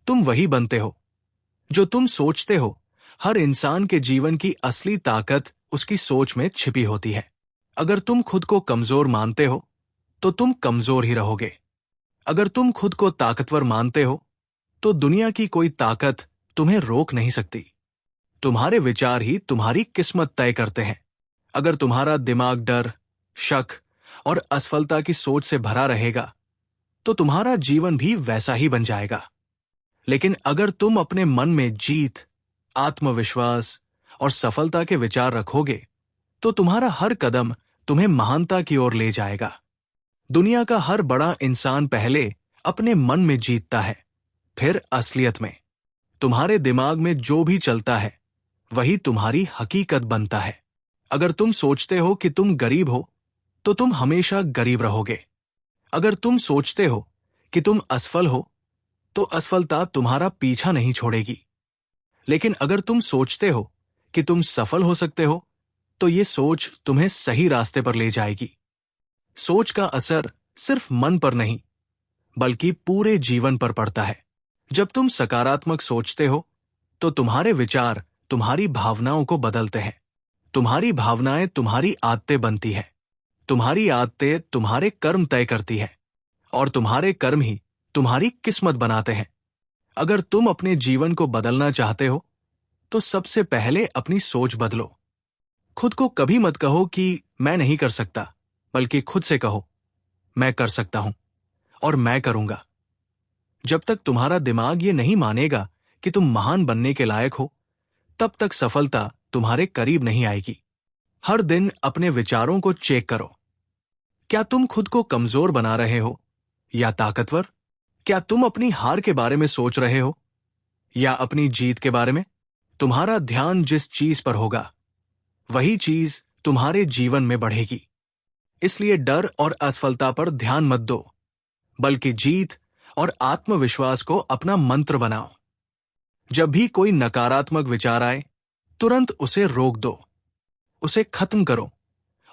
तुम वही बनते हो जो तुम सोचते हो। हर इंसान के जीवन की असली ताकत उसकी सोच में छिपी होती है। अगर तुम खुद को कमजोर मानते हो तो तुम कमजोर ही रहोगे। अगर तुम खुद को ताकतवर मानते हो तो दुनिया की कोई ताकत तुम्हें रोक नहीं सकती। तुम्हारे विचार ही तुम्हारी किस्मत तय करते हैं। अगर तुम्हारा दिमाग डर, शक और असफलता की सोच से भरा रहेगा तो तुम्हारा जीवन भी वैसा ही बन जाएगा। लेकिन अगर तुम अपने मन में जीत, आत्मविश्वास और सफलता के विचार रखोगे तो तुम्हारा हर कदम तुम्हें महानता की ओर ले जाएगा। दुनिया का हर बड़ा इंसान पहले अपने मन में जीतता है, फिर असलियत में। तुम्हारे दिमाग में जो भी चलता है वही तुम्हारी हकीकत बनता है। अगर तुम सोचते हो कि तुम गरीब हो तो तुम हमेशा गरीब रहोगे। अगर तुम सोचते हो कि तुम असफल हो तो असफलता तुम्हारा पीछा नहीं छोड़ेगी। लेकिन अगर तुम सोचते हो कि तुम सफल हो सकते हो तो ये सोच तुम्हें सही रास्ते पर ले जाएगी। सोच का असर सिर्फ मन पर नहीं बल्कि पूरे जीवन पर पड़ता है। जब तुम सकारात्मक सोचते हो तो तुम्हारे विचार तुम्हारी भावनाओं को बदलते हैं। तुम्हारी भावनाएं तुम्हारी आदतें बनती हैं। तुम्हारी आदतें तुम्हारे कर्म तय करती हैं और तुम्हारे कर्म ही तुम्हारी किस्मत बनाते हैं। अगर तुम अपने जीवन को बदलना चाहते हो तो सबसे पहले अपनी सोच बदलो। खुद को कभी मत कहो कि मैं नहीं कर सकता, बल्कि खुद से कहो मैं कर सकता हूं और मैं करूंगा। जब तक तुम्हारा दिमाग ये नहीं मानेगा कि तुम महान बनने के लायक हो, तब तक सफलता तुम्हारे करीब नहीं आएगी। हर दिन अपने विचारों को चेक करो। क्या तुम खुद को कमजोर बना रहे हो या ताकतवर? क्या तुम अपनी हार के बारे में सोच रहे हो या अपनी जीत के बारे में? तुम्हारा ध्यान जिस चीज पर होगा वही चीज तुम्हारे जीवन में बढ़ेगी। इसलिए डर और असफलता पर ध्यान मत दो, बल्कि जीत और आत्मविश्वास को अपना मंत्र बनाओ। जब भी कोई नकारात्मक विचार आए, तुरंत उसे रोक दो, उसे खत्म करो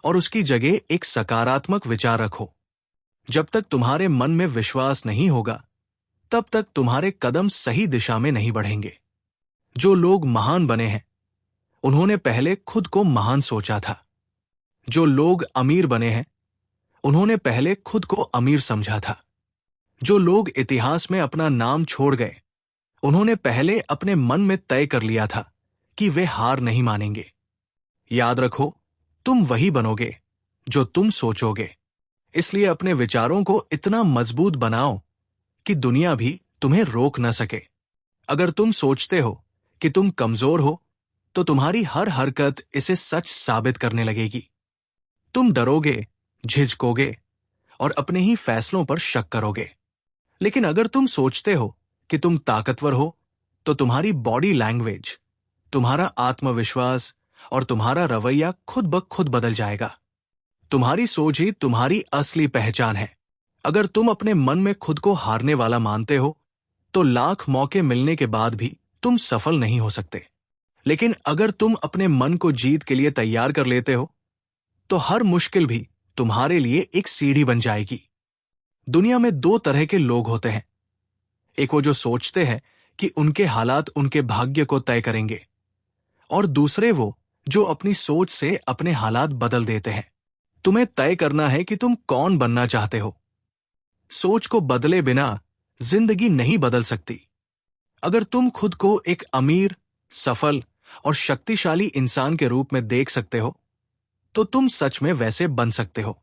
और उसकी जगह एक सकारात्मक विचार रखो। जब तक तुम्हारे मन में विश्वास नहीं होगा, तब तक तुम्हारे कदम सही दिशा में नहीं बढ़ेंगे। जो लोग महान बने हैं, उन्होंने पहले खुद को महान सोचा था। जो लोग अमीर बने हैं, उन्होंने पहले खुद को अमीर समझा था। जो लोग इतिहास में अपना नाम छोड़ गए, उन्होंने पहले अपने मन में तय कर लिया था कि वे हार नहीं मानेंगे। याद रखो, तुम वही बनोगे जो तुम सोचोगे। इसलिए अपने विचारों को इतना मजबूत बनाओ कि दुनिया भी तुम्हें रोक न सके। अगर तुम सोचते हो कि तुम कमजोर हो तो तुम्हारी हर हरकत इसे सच साबित करने लगेगी। तुम डरोगे, झिझकोगे और अपने ही फैसलों पर शक करोगे। लेकिन अगर तुम सोचते हो कि तुम ताकतवर हो तो तुम्हारी बॉडी लैंग्वेज, तुम्हारा आत्मविश्वास और तुम्हारा रवैया खुद ब खुद बदल जाएगा। तुम्हारी सोच ही तुम्हारी असली पहचान है। अगर तुम अपने मन में खुद को हारने वाला मानते हो तो लाख मौके मिलने के बाद भी तुम सफल नहीं हो सकते। लेकिन अगर तुम अपने मन को जीत के लिए तैयार कर लेते हो तो हर मुश्किल भी तुम्हारे लिए एक सीढ़ी बन जाएगी। दुनिया में दो तरह के लोग होते हैं। एक वो जो सोचते हैं कि उनके हालात उनके भाग्य को तय करेंगे, और दूसरे वो जो अपनी सोच से अपने हालात बदल देते हैं। तुम्हें तय करना है कि तुम कौन बनना चाहते हो। सोच को बदले बिना जिंदगी नहीं बदल सकती। अगर तुम खुद को एक अमीर, सफल और शक्तिशाली इंसान के रूप में देख सकते हो तो तुम सच में वैसे बन सकते हो।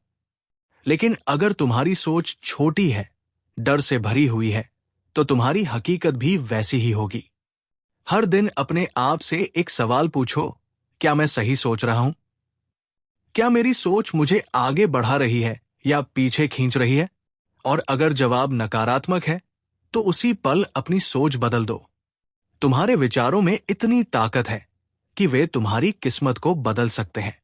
लेकिन अगर तुम्हारी सोच छोटी है, डर से भरी हुई है, तो तुम्हारी हकीकत भी वैसी ही होगी। हर दिन अपने आप से एक सवाल पूछो, क्या मैं सही सोच रहा हूं? क्या मेरी सोच मुझे आगे बढ़ा रही है या पीछे खींच रही है? और अगर जवाब नकारात्मक है तो उसी पल अपनी सोच बदल दो। तुम्हारे विचारों में इतनी ताकत है कि वे तुम्हारी किस्मत को बदल सकते हैं।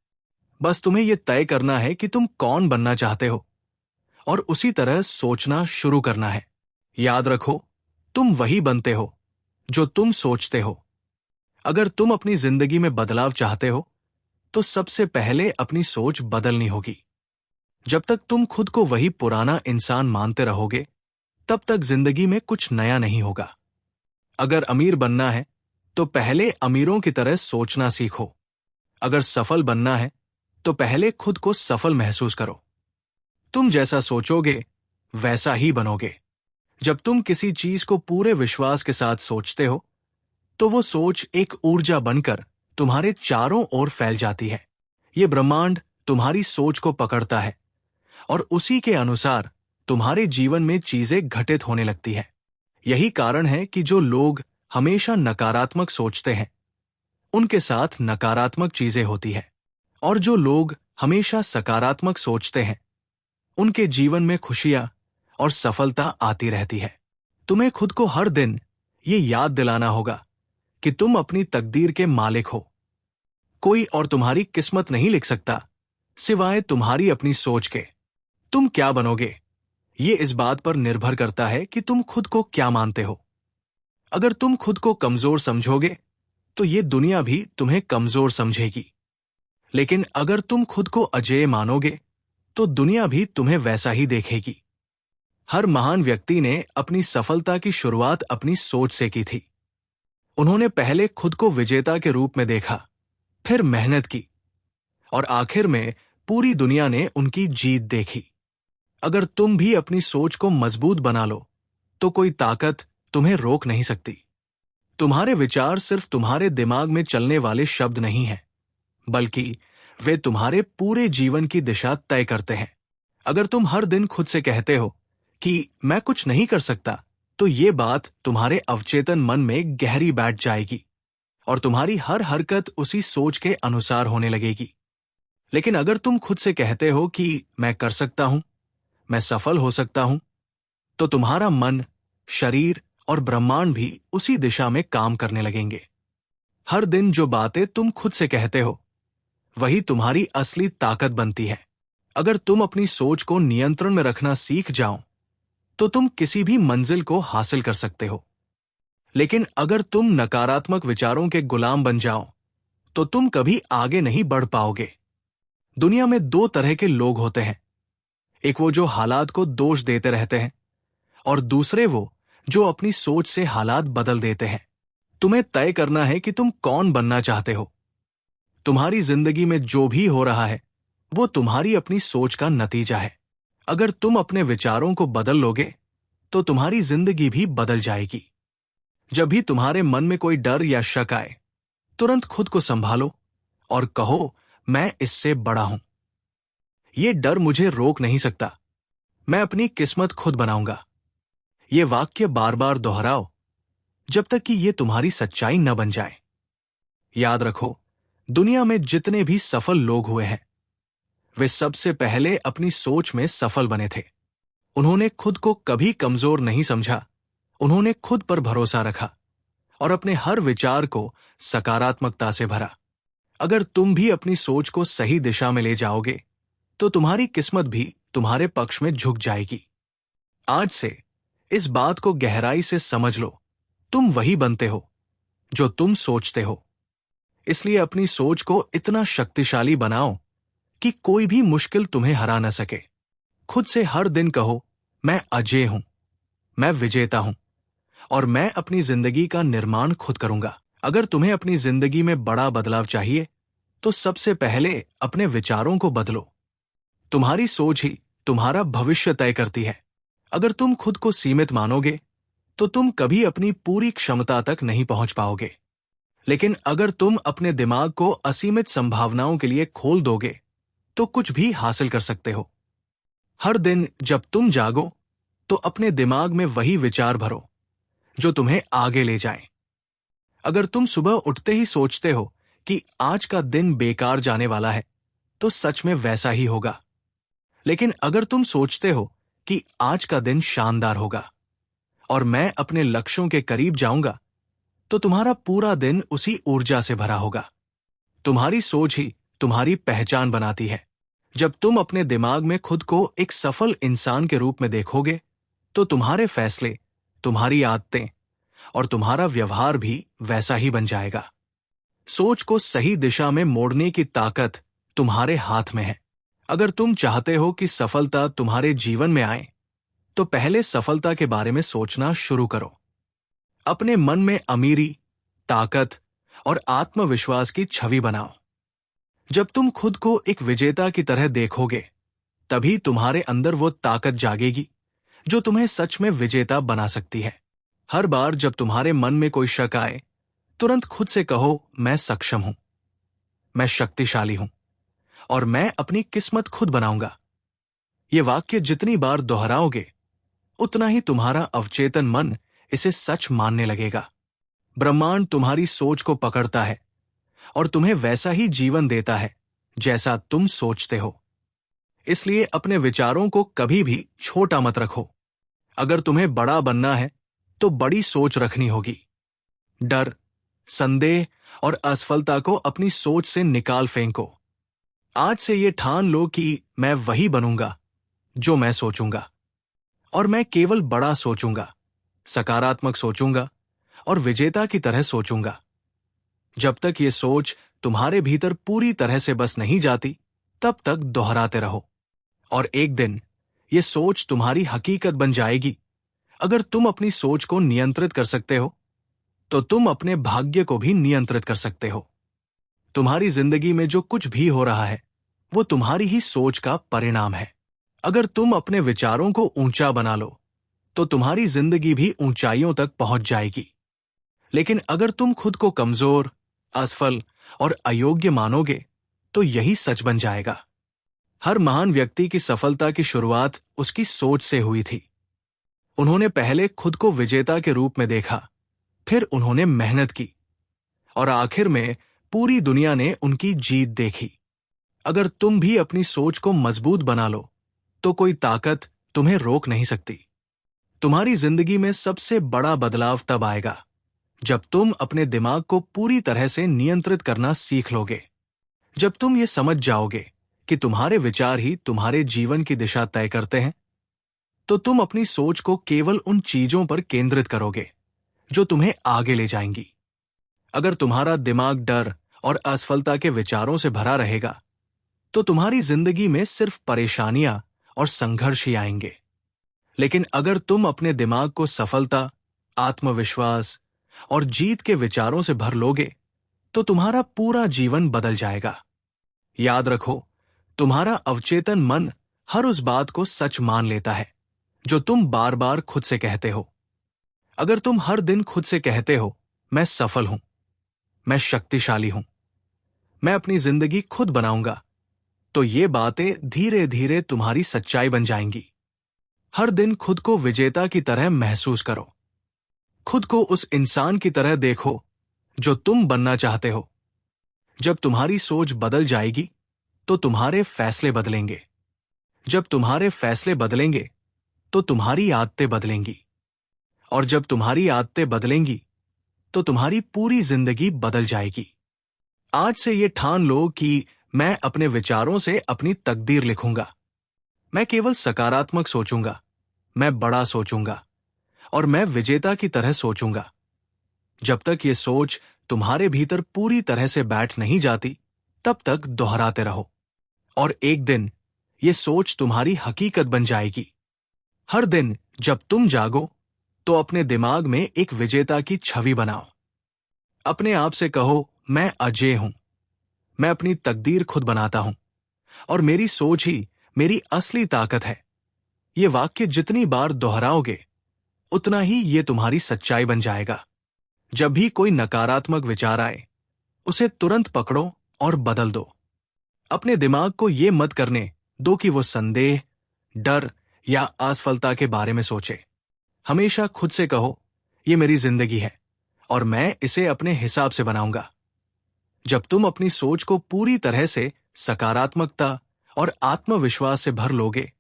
बस तुम्हें यह तय करना है कि तुम कौन बनना चाहते हो और उसी तरह सोचना शुरू करना है। याद रखो, तुम वही बनते हो जो तुम सोचते हो। अगर तुम अपनी जिंदगी में बदलाव चाहते हो तो सबसे पहले अपनी सोच बदलनी होगी। जब तक तुम खुद को वही पुराना इंसान मानते रहोगे, तब तक जिंदगी में कुछ नया नहीं होगा। अगर अमीर बनना है तो पहले अमीरों की तरह सोचना सीखो। अगर सफल बनना है तो पहले खुद को सफल महसूस करो। तुम जैसा सोचोगे वैसा ही बनोगे। जब तुम किसी चीज को पूरे विश्वास के साथ सोचते हो तो वो सोच एक ऊर्जा बनकर तुम्हारे चारों ओर फैल जाती है। ये ब्रह्मांड तुम्हारी सोच को पकड़ता है और उसी के अनुसार तुम्हारे जीवन में चीजें घटित होने लगती हैं। यही कारण है कि जो लोग हमेशा नकारात्मक सोचते हैं उनके साथ नकारात्मक चीजें होती हैं, और जो लोग हमेशा सकारात्मक सोचते हैं उनके जीवन में खुशियां और सफलता आती रहती है। तुम्हें खुद को हर दिन ये याद दिलाना होगा कि तुम अपनी तकदीर के मालिक हो। कोई और तुम्हारी किस्मत नहीं लिख सकता सिवाय तुम्हारी अपनी सोच के। तुम क्या बनोगे ये इस बात पर निर्भर करता है कि तुम खुद को क्या मानते हो। अगर तुम खुद को कमजोर समझोगे तो ये दुनिया भी तुम्हें कमजोर समझेगी, लेकिन अगर तुम खुद को अजेय मानोगे तो दुनिया भी तुम्हें वैसा ही देखेगी। हर महान व्यक्ति ने अपनी सफलता की शुरुआत अपनी सोच से की थी। उन्होंने पहले खुद को विजेता के रूप में देखा, फिर मेहनत की और आखिर में पूरी दुनिया ने उनकी जीत देखी। अगर तुम भी अपनी सोच को मजबूत बना लो तो कोई ताकत तुम्हें रोक नहीं सकती। तुम्हारे विचार सिर्फ तुम्हारे दिमाग में चलने वाले शब्द नहीं हैं, बल्कि वे तुम्हारे पूरे जीवन की दिशा तय करते हैं। अगर तुम हर दिन खुद से कहते हो कि मैं कुछ नहीं कर सकता, तो ये बात तुम्हारे अवचेतन मन में गहरी बैठ जाएगी और तुम्हारी हर हरकत उसी सोच के अनुसार होने लगेगी। लेकिन अगर तुम खुद से कहते हो कि मैं कर सकता हूं, मैं सफल हो सकता हूं, तो तुम्हारा मन, शरीर और ब्रह्मांड भी उसी दिशा में काम करने लगेंगे। हर दिन जो बातें तुम खुद से कहते हो वही तुम्हारी असली ताकत बनती है। अगर तुम अपनी सोच को नियंत्रण में रखना सीख जाओ तो तुम किसी भी मंजिल को हासिल कर सकते हो। लेकिन अगर तुम नकारात्मक विचारों के गुलाम बन जाओ तो तुम कभी आगे नहीं बढ़ पाओगे। दुनिया में दो तरह के लोग होते हैं, एक वो जो हालात को दोष देते रहते हैं और दूसरे वो जो अपनी सोच से हालात बदल देते हैं। तुम्हें तय करना है कि तुम कौन बनना चाहते हो। तुम्हारी जिंदगी में जो भी हो रहा है वो तुम्हारी अपनी सोच का नतीजा है। अगर तुम अपने विचारों को बदल लोगे तो तुम्हारी जिंदगी भी बदल जाएगी। जब भी तुम्हारे मन में कोई डर या शक आए, तुरंत खुद को संभालो और कहो, मैं इससे बड़ा हूं। ये डर मुझे रोक नहीं सकता, मैं अपनी किस्मत खुद बनाऊंगा। ये वाक्य बार बार दोहराओ जब तक कि ये तुम्हारी सच्चाई न बन जाए। याद रखो, दुनिया में जितने भी सफल लोग हुए हैं वे सबसे पहले अपनी सोच में सफल बने थे। उन्होंने खुद को कभी कमजोर नहीं समझा, उन्होंने खुद पर भरोसा रखा और अपने हर विचार को सकारात्मकता से भरा। अगर तुम भी अपनी सोच को सही दिशा में ले जाओगे तो तुम्हारी किस्मत भी तुम्हारे पक्ष में झुक जाएगी। आज से इस बात को गहराई से समझ लो, तुम वही बनते हो जो तुम सोचते हो। इसलिए अपनी सोच को इतना शक्तिशाली बनाओ कि कोई भी मुश्किल तुम्हें हरा न सके। खुद से हर दिन कहो, मैं अजेय हूं, मैं विजेता हूं और मैं अपनी जिंदगी का निर्माण खुद करूंगा। अगर तुम्हें अपनी जिंदगी में बड़ा बदलाव चाहिए तो सबसे पहले अपने विचारों को बदलो। तुम्हारी सोच ही तुम्हारा भविष्य तय करती है। अगर तुम खुद को सीमित मानोगे तो तुम कभी अपनी पूरी क्षमता तक नहीं पहुंच पाओगे। लेकिन अगर तुम अपने दिमाग को असीमित संभावनाओं के लिए खोल दोगे तो कुछ भी हासिल कर सकते हो। हर दिन जब तुम जागो तो अपने दिमाग में वही विचार भरो जो तुम्हें आगे ले जाएं। अगर तुम सुबह उठते ही सोचते हो कि आज का दिन बेकार जाने वाला है तो सच में वैसा ही होगा। लेकिन अगर तुम सोचते हो कि आज का दिन शानदार होगा और मैं अपने लक्ष्यों के करीब जाऊंगा, तो तुम्हारा पूरा दिन उसी ऊर्जा से भरा होगा। तुम्हारी सोच ही तुम्हारी पहचान बनाती है। जब तुम अपने दिमाग में खुद को एक सफल इंसान के रूप में देखोगे तो तुम्हारे फैसले, तुम्हारी आदतें और तुम्हारा व्यवहार भी वैसा ही बन जाएगा। सोच को सही दिशा में मोड़ने की ताकत तुम्हारे हाथ में है। अगर तुम चाहते हो कि सफलता तुम्हारे जीवन में आए तो पहले सफलता के बारे में सोचना शुरू करो। अपने मन में अमीरी, ताकत और आत्मविश्वास की छवि बनाओ। जब तुम खुद को एक विजेता की तरह देखोगे, तभी तुम्हारे अंदर वो ताकत जागेगी जो तुम्हें सच में विजेता बना सकती है। हर बार जब तुम्हारे मन में कोई शक आए, तुरंत खुद से कहो, मैं सक्षम हूं, मैं शक्तिशाली हूं और मैं अपनी किस्मत खुद बनाऊंगा। ये वाक्य जितनी बार दोहराओगे, उतना ही तुम्हारा अवचेतन मन इसे सच मानने लगेगा। ब्रह्मांड तुम्हारी सोच को पकड़ता है और तुम्हें वैसा ही जीवन देता है जैसा तुम सोचते हो। इसलिए अपने विचारों को कभी भी छोटा मत रखो। अगर तुम्हें बड़ा बनना है तो बड़ी सोच रखनी होगी। डर, संदेह और असफलता को अपनी सोच से निकाल फेंको। आज से ये ठान लो कि मैं वही बनूंगा जो मैं सोचूंगा, और मैं केवल बड़ा सोचूंगा, सकारात्मक सोचूंगा और विजेता की तरह सोचूंगा। जब तक ये सोच तुम्हारे भीतर पूरी तरह से बस नहीं जाती, तब तक दोहराते रहो और एक दिन ये सोच तुम्हारी हकीकत बन जाएगी। अगर तुम अपनी सोच को नियंत्रित कर सकते हो, तो तुम अपने भाग्य को भी नियंत्रित कर सकते हो। तुम्हारी जिंदगी में जो कुछ भी हो रहा है, वो तुम्हारी ही सोच का परिणाम है। अगर तुम अपने विचारों को ऊंचा बना लो, तो तुम्हारी जिंदगी भी ऊंचाइयों तक पहुंच जाएगी। लेकिन अगर तुम खुद को कमजोर, असफल और अयोग्य मानोगे, तो यही सच बन जाएगा। हर महान व्यक्ति की सफलता की शुरुआत उसकी सोच से हुई थी। उन्होंने पहले खुद को विजेता के रूप में देखा, फिर उन्होंने मेहनत की और आखिर में पूरी दुनिया ने उनकी जीत देखी। अगर तुम भी अपनी सोच को मजबूत बना लो, तो कोई ताकत तुम्हें रोक नहीं सकती। तुम्हारी जिंदगी में सबसे बड़ा बदलाव तब आएगा जब तुम अपने दिमाग को पूरी तरह से नियंत्रित करना सीख लोगे। जब तुम ये समझ जाओगे कि तुम्हारे विचार ही तुम्हारे जीवन की दिशा तय करते हैं, तो तुम अपनी सोच को केवल उन चीजों पर केंद्रित करोगे जो तुम्हें आगे ले जाएंगी। अगर तुम्हारा दिमाग डर और असफलता के विचारों से भरा रहेगा, तो तुम्हारी जिंदगी में सिर्फ परेशानियां और संघर्ष ही आएंगे। लेकिन अगर तुम अपने दिमाग को सफलता, आत्मविश्वास और जीत के विचारों से भर लोगे, तो तुम्हारा पूरा जीवन बदल जाएगा। याद रखो, तुम्हारा अवचेतन मन हर उस बात को सच मान लेता है जो तुम बार बार खुद से कहते हो। अगर तुम हर दिन खुद से कहते हो, मैं सफल हूं, मैं शक्तिशाली हूं, मैं अपनी जिंदगी खुद बनाऊंगा, तो ये बातें धीरे धीरे तुम्हारी सच्चाई बन जाएंगी। हर दिन खुद को विजेता की तरह महसूस करो। खुद को उस इंसान की तरह देखो जो तुम बनना चाहते हो। जब तुम्हारी सोच बदल जाएगी, तो तुम्हारे फैसले बदलेंगे। जब तुम्हारे फैसले बदलेंगे, तो तुम्हारी आदतें बदलेंगी। और जब तुम्हारी आदतें बदलेंगी, तो तुम्हारी पूरी जिंदगी बदल जाएगी। आज से ये ठान लो कि मैं अपने विचारों से अपनी तकदीर लिखूंगा। मैं केवल सकारात्मक सोचूंगा, मैं बड़ा सोचूंगा और मैं विजेता की तरह सोचूंगा। जब तक ये सोच तुम्हारे भीतर पूरी तरह से बैठ नहीं जाती, तब तक दोहराते रहो और एक दिन ये सोच तुम्हारी हकीकत बन जाएगी। हर दिन जब तुम जागो, तो अपने दिमाग में एक विजेता की छवि बनाओ। अपने आप से कहो, मैं अजेय हूं, मैं अपनी तकदीर खुद बनाता हूं और मेरी सोच ही मेरी असली ताकत है। ये वाक्य जितनी बार दोहराओगे, उतना ही ये तुम्हारी सच्चाई बन जाएगा। जब भी कोई नकारात्मक विचार आए, उसे तुरंत पकड़ो और बदल दो। अपने दिमाग को ये मत करने दो कि वो संदेह, डर या असफलता के बारे में सोचे। हमेशा खुद से कहो, ये मेरी जिंदगी है और मैं इसे अपने हिसाब से बनाऊंगा। जब तुम अपनी सोच को पूरी तरह से सकारात्मकता और आत्मविश्वास से भर लोगे,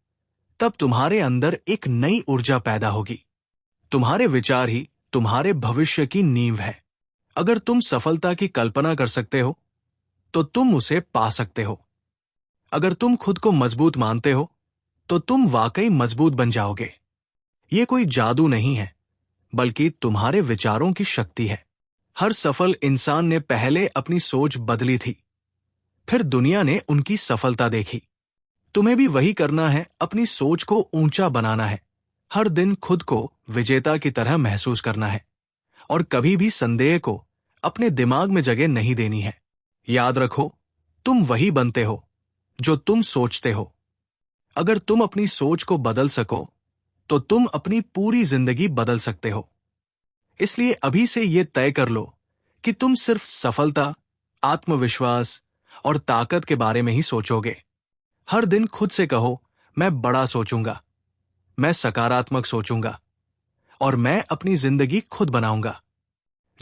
तब तुम्हारे अंदर एक नई ऊर्जा पैदा होगी। तुम्हारे विचार ही तुम्हारे भविष्य की नींव है। अगर तुम सफलता की कल्पना कर सकते हो, तो तुम उसे पा सकते हो। अगर तुम खुद को मजबूत मानते हो, तो तुम वाकई मजबूत बन जाओगे। ये कोई जादू नहीं है, बल्कि तुम्हारे विचारों की शक्ति है। हर सफल इंसान ने पहले अपनी सोच बदली थी, फिर दुनिया ने उनकी सफलता देखी। तुम्हें भी वही करना है, अपनी सोच को ऊंचा बनाना है। हर दिन खुद को विजेता की तरह महसूस करना है और कभी भी संदेह को अपने दिमाग में जगह नहीं देनी है। याद रखो, तुम वही बनते हो जो तुम सोचते हो। अगर तुम अपनी सोच को बदल सको तो तुम अपनी पूरी जिंदगी बदल सकते हो। इसलिए अभी से यह तय कर लो कि तुम सिर्फ सफलता, आत्मविश्वास और ताकत के बारे में ही सोचोगे। हर दिन खुद से कहो, मैं बड़ा सोचूंगा, मैं सकारात्मक सोचूंगा और मैं अपनी जिंदगी खुद बनाऊंगा।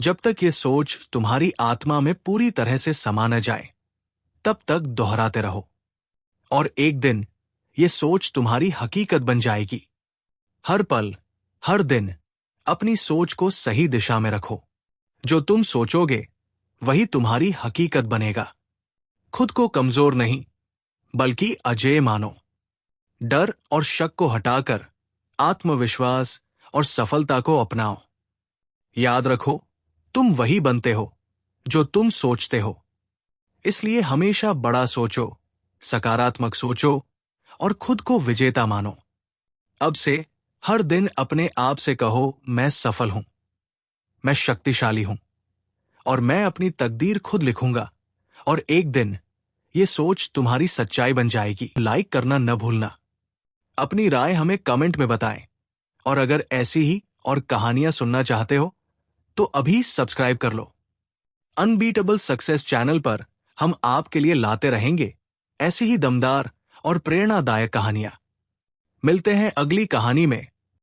जब तक ये सोच तुम्हारी आत्मा में पूरी तरह से समा न जाए, तब तक दोहराते रहो और एक दिन ये सोच तुम्हारी हकीकत बन जाएगी। हर पल, हर दिन अपनी सोच को सही दिशा में रखो। जो तुम सोचोगे वही तुम्हारी हकीकत बनेगा। खुद को कमजोर नहीं, बल्कि अजेय मानो। डर और शक को हटाकर आत्मविश्वास और सफलता को अपनाओ। याद रखो, तुम वही बनते हो जो तुम सोचते हो। इसलिए हमेशा बड़ा सोचो, सकारात्मक सोचो और खुद को विजेता मानो। अब से हर दिन अपने आप से कहो, मैं सफल हूं, मैं शक्तिशाली हूं और मैं अपनी तकदीर खुद लिखूंगा। और एक दिन ये सोच तुम्हारी सच्चाई बन जाएगी। लाइक करना न भूलना। अपनी राय हमें कमेंट में बताएं और अगर ऐसी ही और कहानियां सुनना चाहते हो तो अभी सब्सक्राइब कर लो। अनबीटेबल सक्सेस चैनल पर हम आपके लिए लाते रहेंगे ऐसी ही दमदार और प्रेरणादायक कहानियां। मिलते हैं अगली कहानी में।